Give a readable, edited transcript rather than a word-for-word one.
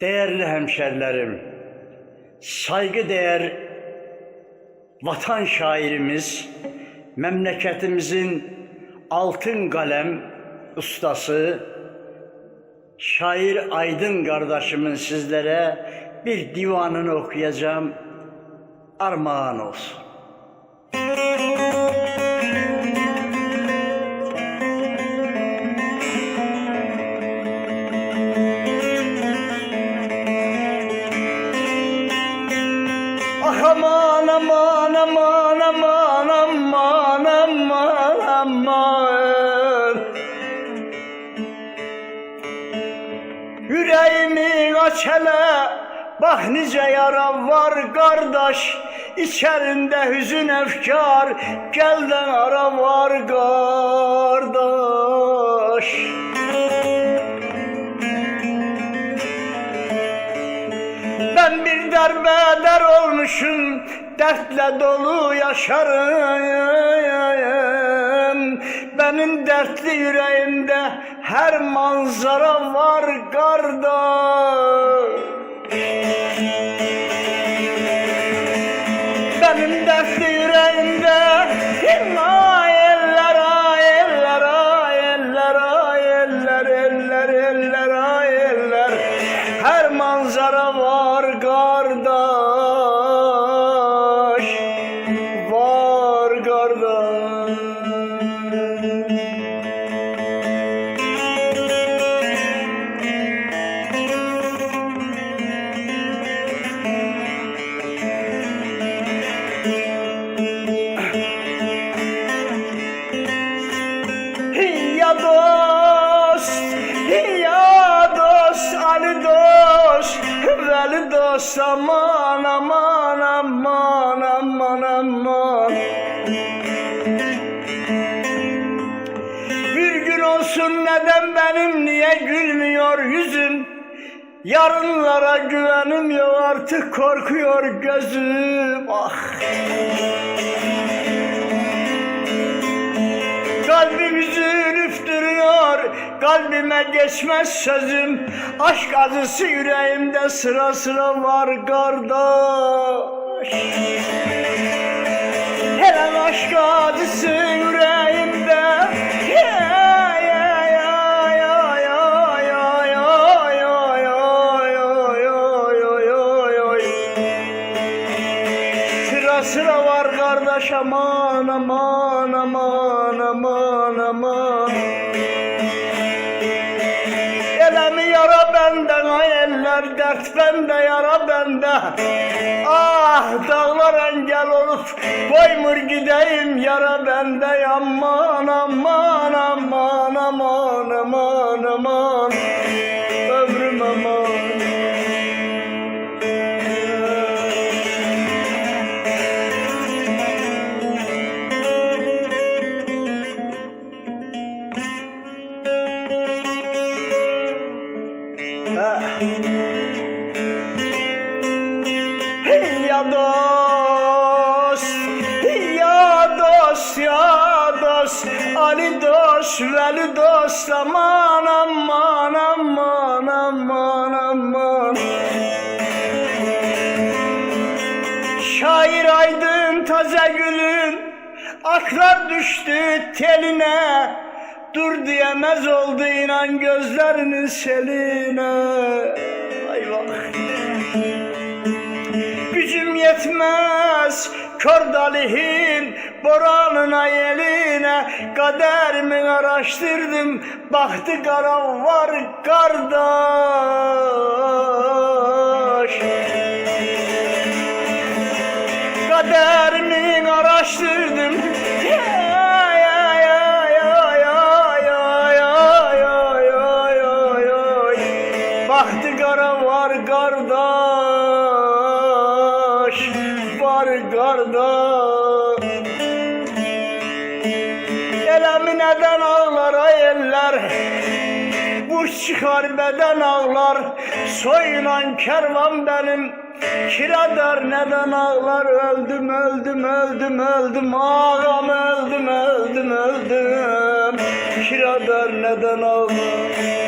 Değerli hemşerilerim, saygıdeğer vatan şairimiz, memleketimizin altın kalem ustası, şair Aydın kardeşimin sizlere bir divanını okuyacağım, armağan olsun. Aman aman aman aman aman aman aman, yüreğimi aç hele, bak nice yara var kardeş, içerinde hüzün efkar, gelden ara var kardeş. Ben bir derbeder olmuşum, dertle dolu yaşarım. Benim dertli yüreğimde her manzara var kardeş. Benim dertli yüreğimde eller eller eller eller eller eller eller, her manzara var kardeş, var kardeş. Ya dost, ya dost, Ali dost, Veli dost, aman aman aman aman aman. Bir gün olsun neden benim, niye gülmüyor yüzüm? Yarınlara güvenim yok, artık korkuyor gözüm, ah. Kalbim hüzün üftürüyor, kalbime geçmez sözüm. Aşk acısı yüreğimde sıra sıra var kardeş. Hele aşk acısı yüreğimde, sıra sıra var kardeş, aman aman aman aman aman. Elemi yara benden, ay eller dert bende, yara bende. Ah dağlar engel olup koymur gideyim, yara bende, aman aman aman aman aman aman, ömrüm aman. Ya dost, ya dost, ya dost, Ali dost, Veli dost, aman aman aman aman aman. Şair Aydın taze gülün, aklar düştü teline, dur diyemez oldu inan gözlerinin seline. Eyvah. Gücüm yetmez kör dalihin boranına yeline, kaderimi araştırdım, bahtı kara var kardeş. Kaderimi araştırdım, bahtı kara var kardeş, var kardeş. Elemi neden ağlar ay eller, bu çıkar beden ağlar. Soyunan kervan benim, kiradar neden ağlar? Öldüm öldüm öldüm öldüm, ağam öldüm öldüm öldüm, kiradar neden ağlar?